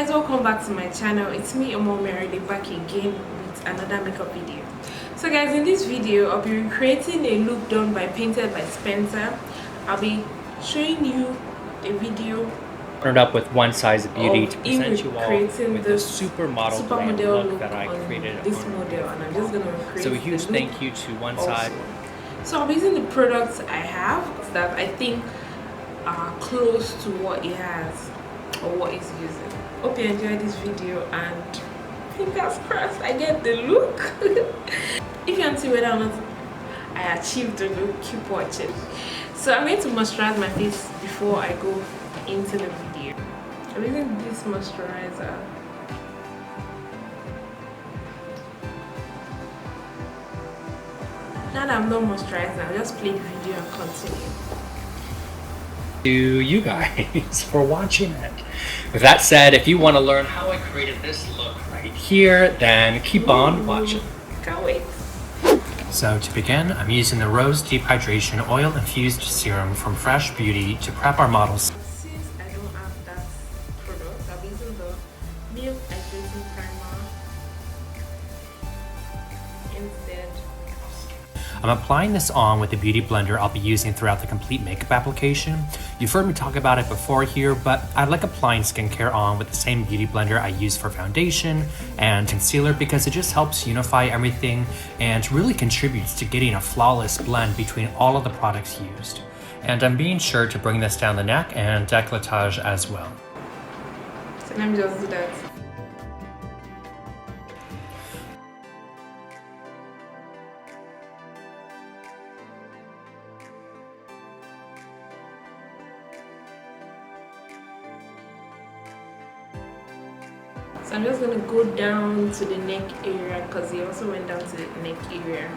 guys, welcome back to my channel. It's me, Mary, back again with another makeup video. So guys, in this video I'll be recreating a look done by Paintedbyspencer. I'll be showing you a video Partnered up with One Size Beauty to in present you all creating with the supermodel look that I created this on model, and I'm just gonna recreate. So a huge thank you to One Size. So I'll be using the products I have that I think are close to what it has or what it's using. Hope you enjoyed this video and fingers crossed I get the look. If you want to see whether or not I achieved the look, keep watching. So I'm going to moisturize my face before I go into the video. I'm using this moisturizer. Now that I'm not moisturizing, I'll just play the video and continue. To you guys for watching it. With that said, if you want to learn how I created this look right here, then keep on watching. Can't wait. So to begin, I'm using the Rose Deep Hydration Oil Infused Serum from Fresh Beauty to prep our models. Since I don't have that product, I'm using the Milk Hydrating Primer instead. I'm applying this on with the beauty blender I'll be using throughout the complete makeup application. You've heard me talk about it before here, but I like applying skincare on with the same beauty blender I use for foundation and concealer because it just helps unify everything and really contributes to getting a flawless blend between all of the products used. And I'm being sure to bring this down the neck and décolletage as well. So let me just do that. So I'm just going to go down to the neck area because he also went down to the neck area.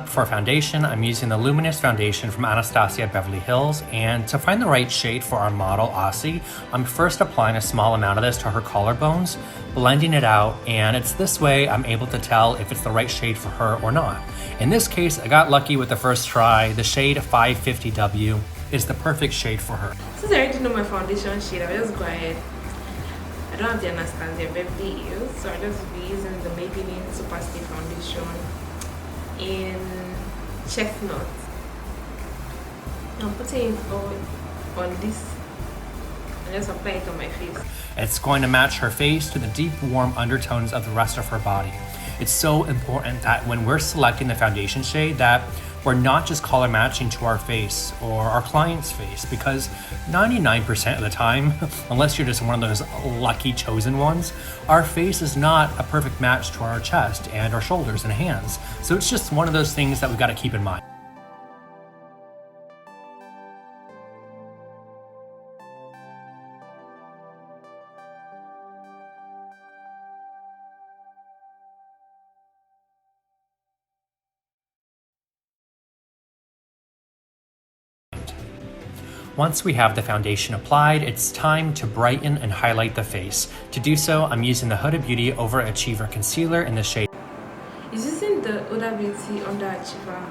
For foundation, I'm using the Luminous Foundation from Anastasia Beverly Hills, and to find the right shade for our model, Aussie, I'm first applying a small amount of this to her collarbones, blending it out, and it's this way I'm able to tell if it's the right shade for her or not. In this case, I got lucky with the first try. The shade 550W is the perfect shade for her. Since I already know my foundation shade, I'll just go ahead. I don't have the Anastasia Beverly Hills, so I'll just be using the Maybelline Super Stay Foundation in Chestnut. I'm putting it on this and just apply it on my face. It's going to match her face to the deep warm undertones of the rest of her body. It's so important that when we're selecting the foundation shade that we're not just color matching to our face or our client's face, because 99% of the time, unless you're just one of those lucky chosen ones, our face is not a perfect match to our chest and our shoulders and hands. So it's just one of those things that we've got to keep in mind. Once we have the foundation applied, it's time to brighten and highlight the face. To do so, I'm using the Huda Beauty Overachiever Concealer in the shade. It's using the Huda Beauty Underachiever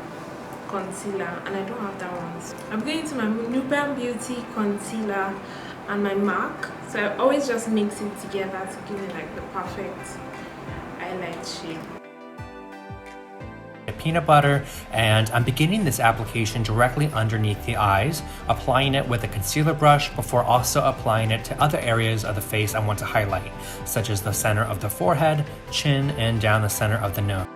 Concealer, and I don't have that one. So I'm going to my Nubian Beauty Concealer and my MAC. So I always just mix it together to give it like the perfect highlight shade. Peanut butter, and I'm beginning this application directly underneath the eyes, applying it with a concealer brush before also applying it to other areas of the face I want to highlight, such as the center of the forehead, chin, and down the center of the nose.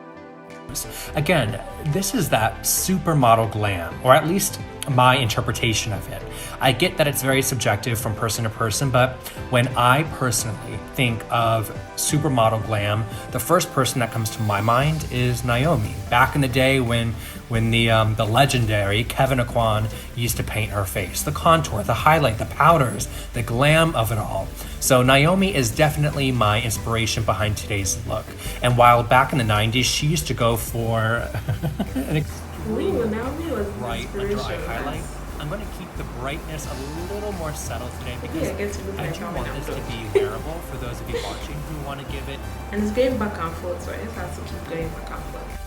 Again, this is that supermodel glam, or at least my interpretation of it. I get that it's very subjective from person to person, but when I personally think of supermodel glam, the first person that comes to my mind is Naomi. Back in the day when the legendary Kevin Aquan used to paint her face, the contour, the highlight, the powders, the glam of it all. So Naomi is definitely my inspiration behind today's look. And while back in the 90s, she used to go for an Naomi was bright under eye highlight, I'm going to keep the brightness a little more settled today because I do want this to be wearable for those of you watching who want to give it. And it's going back and forth, so I just have to keep going back and forth.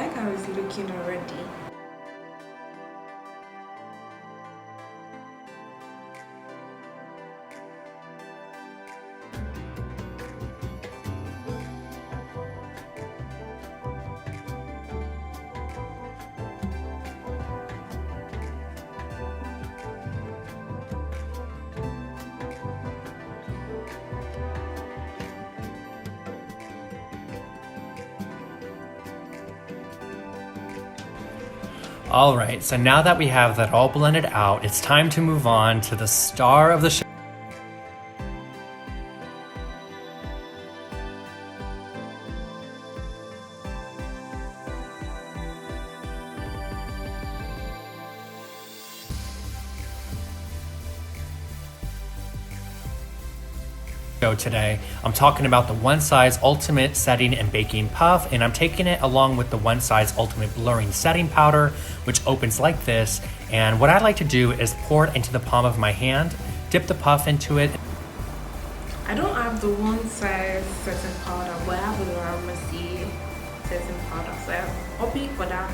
like how it's looking already. All right, so now that we have that all blended out, it's time to move on to the star of the show. Today, I'm talking about the One Size Ultimate Setting and Baking Puff, and I'm taking it along with the One Size Ultimate Blurring Setting Powder, which opens like this. And what I like to do is pour it into the palm of my hand, dip the puff into it. I don't have the One Size setting powder, but I have a Pharmacy setting powder, so I'm hoping for that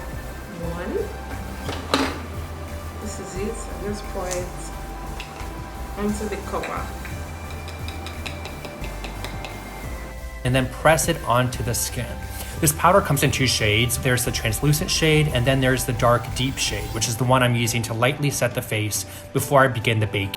one. This is it. I just pour it onto the cover. And then press it onto the skin. This powder comes in two shades. There's the translucent shade, and then there's the dark deep shade, which is the one I'm using to lightly set the face before I begin the baking.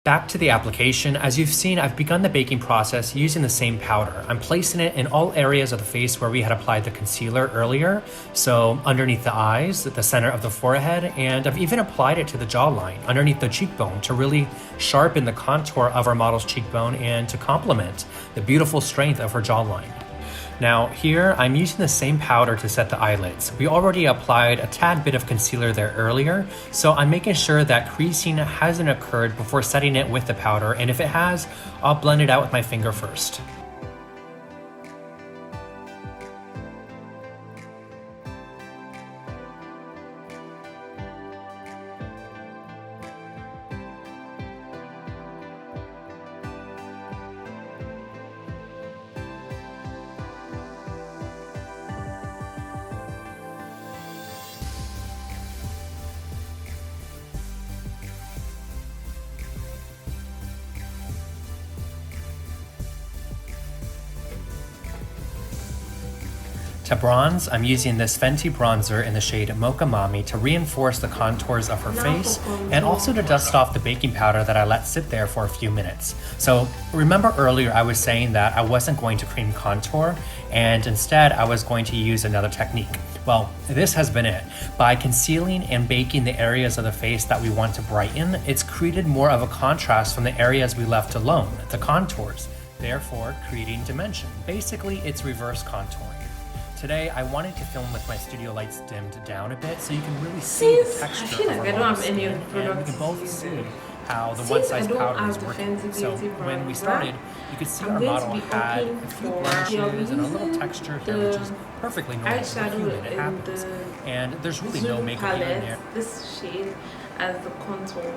Back to the application. As you've seen, I've begun the baking process using the same powder. I'm placing it in all areas of the face where we had applied the concealer earlier. So underneath the eyes, at the center of the forehead, and I've even applied it to the jawline, underneath the cheekbone, to really sharpen the contour of our model's cheekbone and to complement the beautiful strength of her jawline. Now here, I'm using the same powder to set the eyelids. We already applied a tad bit of concealer there earlier, so I'm making sure that creasing hasn't occurred before setting it with the powder, and if it has, I'll blend it out with my finger first. To bronze, I'm using this Fenty bronzer in the shade Mocha Mami to reinforce the contours of her face and also to dust off the baking powder that I let sit there for a few minutes. So remember earlier I was saying that I wasn't going to cream contour and instead I was going to use another technique. Well, this has been it. By concealing and baking the areas of the face that we want to brighten, it's created more of a contrast from the areas we left alone, the contours, therefore creating dimension. Basically, it's reverse contouring. Today, I wanted to film with my studio lights dimmed down a bit so you can really see the texture I feel like of I our don't have skin, any and products we can both to see use. how the Since one size I don't powder is have the working. Fenty So Beauty when we bronzer, started, you could see I'm our going model to be had opting a few for blemishes and a little texture here, which is perfectly normal for eyeshadow human, it in happens. the And there's really no Zoom makeup in palette, there. this shade as the contour.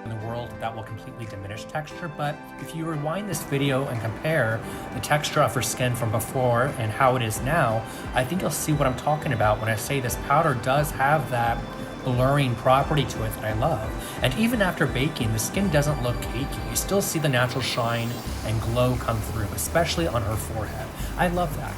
In the world that will completely diminish texture, but if you rewind this video and compare the texture of her skin from before and how it is now, I think you'll see what I'm talking about when I say this powder does have that blurring property to it that I love. And even after baking, the skin doesn't look cakey. You still see the natural shine and glow come through, especially on her forehead. I love that.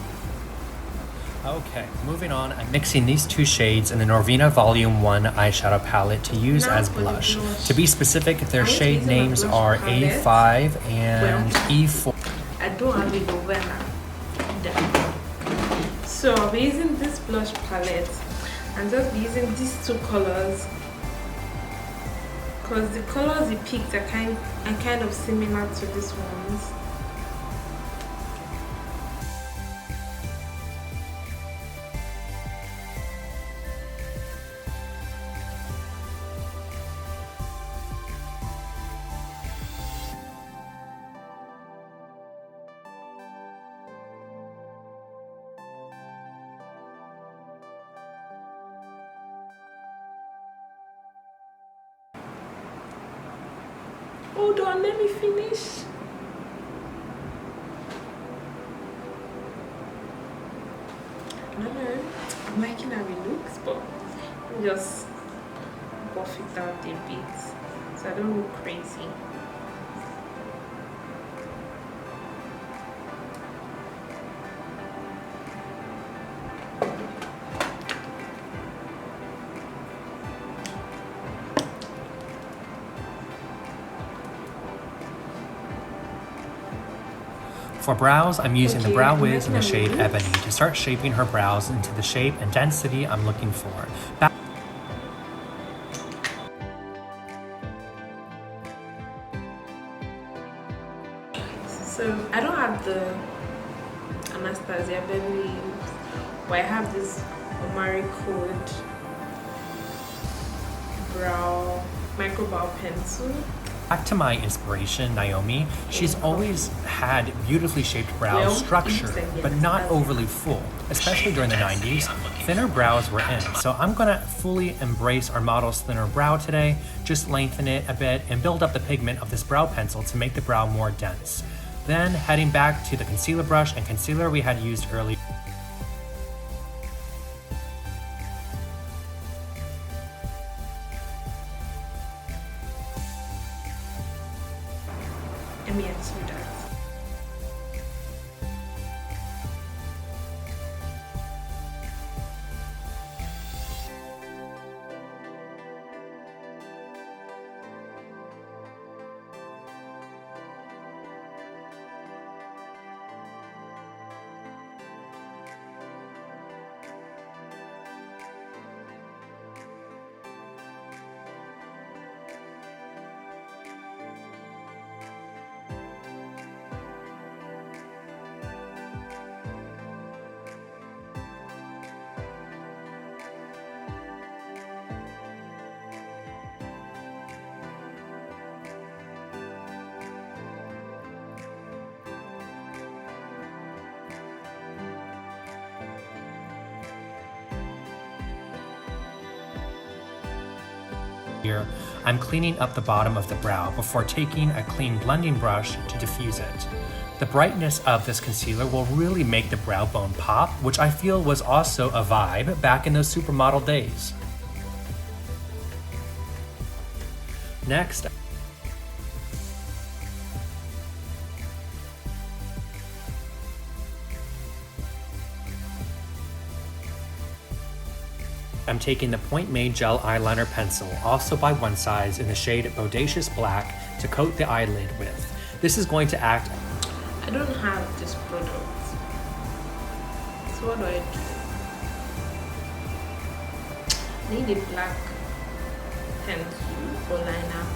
Okay, moving on, I'm mixing these two shades in the Norvina Volume 1 eyeshadow palette to use as blush. To be specific, their shade names are A5 and E4. I don't have it over now. So I'll be using this blush palette and just be using these two colors because the colors he picked are kind of similar to these ones. Hold on, let me finish. I don't know, I'm liking how it looks, but let me just buff it out a bit so I don't look crazy. For brows, I'm using the Brow Wiz in the making shade a mix. Ebony to start shaping her brows into the shape and density I'm looking for. So I don't have the Anastasia Beverly Hills, but I have this Omari Code brow micro brow pencil. Back to my inspiration, Naomi, she's always had beautifully shaped brow Well, structure, yes, but not that's- overly full. Especially during the 90s, thinner brows were in. So I'm gonna fully embrace our model's thinner brow today, just lengthen it a bit and build up the pigment of this brow pencil to make the brow more dense. Then heading back to the concealer brush and concealer we had used earlier. Let me answer that. Here, I'm cleaning up the bottom of the brow before taking a clean blending brush to diffuse it. The brightness of this concealer will really make the brow bone pop, which I feel was also a vibe back in those supermodel days. Next, I'm taking the Point Made Gel Eyeliner Pencil, also by One Size, in the shade Bodacious Black to coat the eyelid with. This is going to act... I don't have this product. So what do I do? I need a black pencil or liner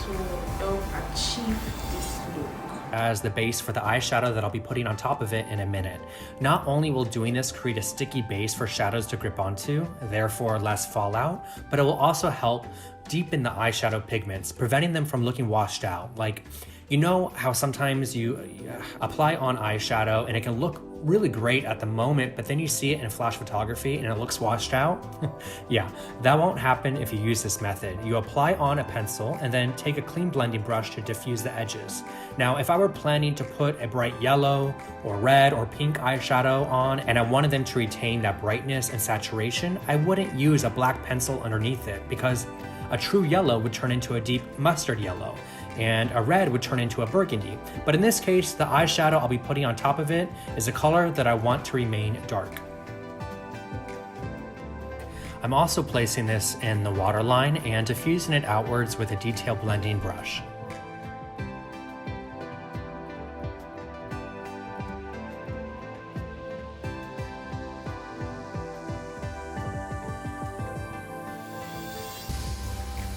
to help achieve this look. as the base for the eyeshadow that I'll be putting on top of it in a minute. Not only will doing this create a sticky base for shadows to grip onto, therefore less fallout, but it will also help deepen the eyeshadow pigments, preventing them from looking washed out. Like, you know how sometimes you apply on eyeshadow and it can look really great at the moment, but then you see it in flash photography and it looks washed out? Yeah, that won't happen if you use this method. You apply on a pencil and then take a clean blending brush to diffuse the edges. Now, if I were planning to put a bright yellow or red or pink eyeshadow on and I wanted them to retain that brightness and saturation, I wouldn't use a black pencil underneath it, because a true yellow would turn into a deep mustard yellow, and a red would turn into a burgundy. But in this case, the eyeshadow I'll be putting on top of it is a color that I want to remain dark. I'm also placing this in the waterline and diffusing it outwards with a detail blending brush.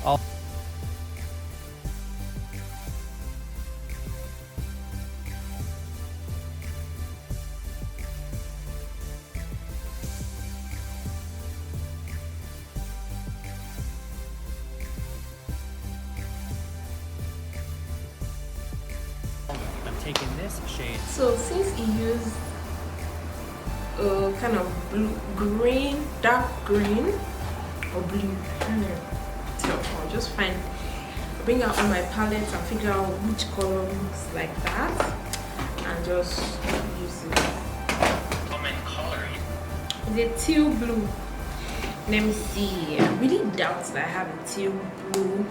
I'm taking this shade. So since he used kind of blue, green, dark green or blue, I don't know. So I'll just bring out all my palettes and figure out which color looks like that, and just use it. Common color. Is it teal blue? Let me see. I really doubt that I have a teal blue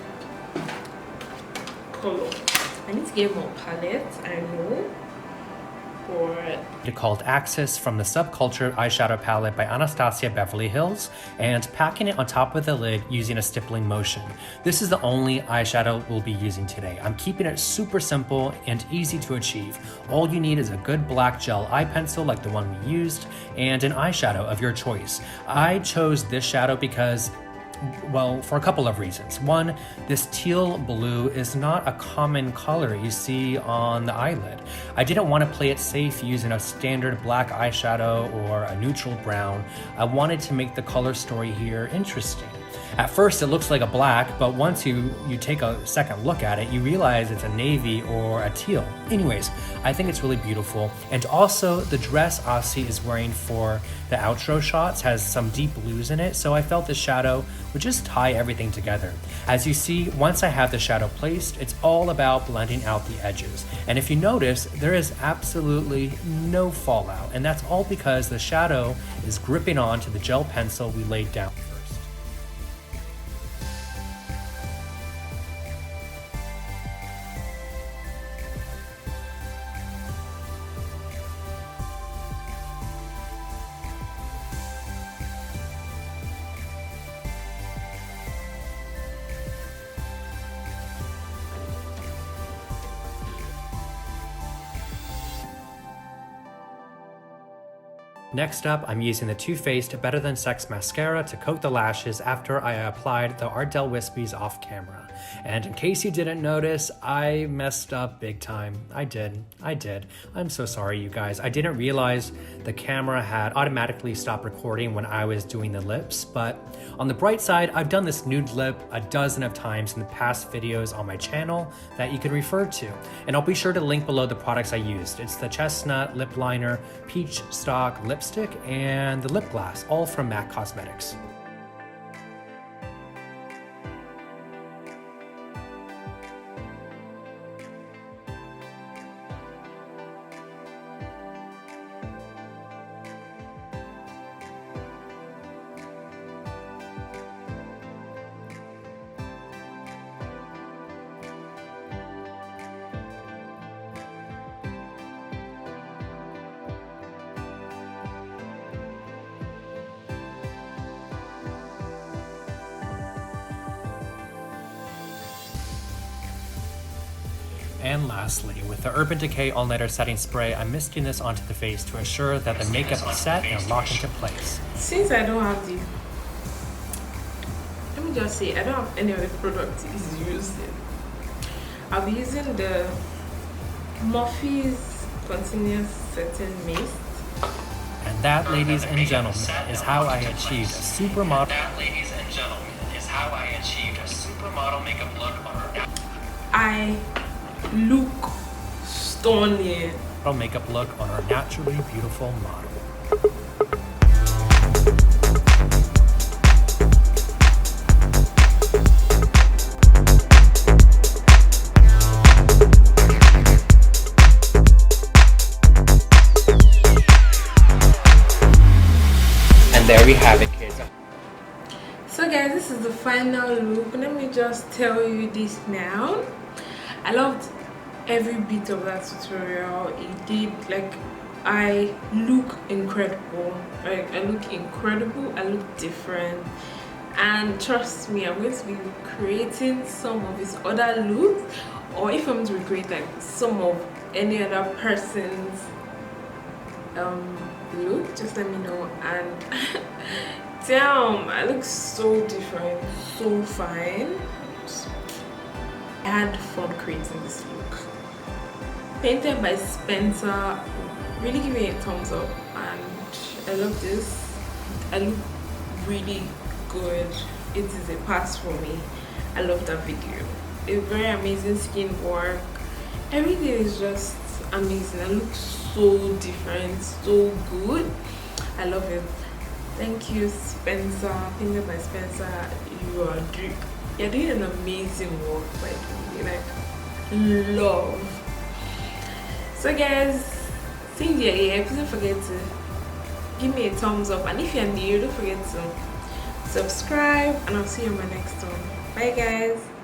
color. I need to get more palettes, I know. Called Axis from the Subculture eyeshadow palette by Anastasia Beverly Hills, and packing it on top of the lid using a stippling motion. This is the only eyeshadow we'll be using today. I'm keeping it super simple and easy to achieve. All you need is a good black gel eye pencil like the one we used, and an eyeshadow of your choice. I chose this shadow because, well, for a couple of reasons. One, this teal blue is not a common color you see on the eyelid. I didn't want to play it safe using a standard black eyeshadow or a neutral brown. I wanted to make the color story here interesting. At first it looks like a black, but once you take a second look at it, you realize it's a navy or a teal. Anyways, I think it's really beautiful. And also the dress Aussie is wearing for the outro shots has some deep blues in it, so I felt the shadow would just tie everything together. As you see, once I have the shadow placed, it's all about blending out the edges. And if you notice, there is absolutely no fallout, and that's all because the shadow is gripping on to the gel pencil we laid down first. Next up, I'm using the Too Faced Better Than Sex mascara to coat the lashes after I applied the Ardell Wispies off camera. And in case you didn't notice, I messed up big time. I did. I'm so sorry, you guys. I didn't realize the camera had automatically stopped recording when I was doing the lips, but on the bright side, I've done this nude lip a dozen of times in the past videos on my channel that you can refer to. And I'll be sure to link below the products I used. It's the Chestnut Lip Liner, Peach Stock Lipstick, and the lip gloss, all from MAC Cosmetics. And lastly, with the Urban Decay All-Nighter Setting Spray, I'm misting this onto the face to ensure that the makeup is set and locked into place. Since I don't have the, let me just say, I don't have any of the products he's using. I'll be using the Morphe's Continuous Setting Mist. And that, ladies and gentlemen, is how I achieved a supermodel. That, ladies and gentlemen, is how I achieved a supermodel makeup look on her. I look stunning. Makeup look on our naturally beautiful model. And there we have it, kids. So guys, this is the final look. Let me just tell you this now. I loved every bit of that tutorial. It did, like, I look incredible. Like, I look incredible, I look different, and trust me, I'm going to be creating some of his other looks, or if I'm to recreate like some of any other person's look, just let me know. And damn, I look so different, so fine. I had fun creating this look. Painted by Spencer, really give me a thumbs up, and I love this. I look really good. It is a pass for me. I love that video. A very amazing skin work. Everything is just amazing. I look so different, so good. I love it. Thank you, Spencer. Painted by Spencer. You're doing an amazing work, like love. So guys, since you're here, please don't forget to give me a thumbs up, and if you're new, don't forget to subscribe, and I'll see you in my next one. Bye guys.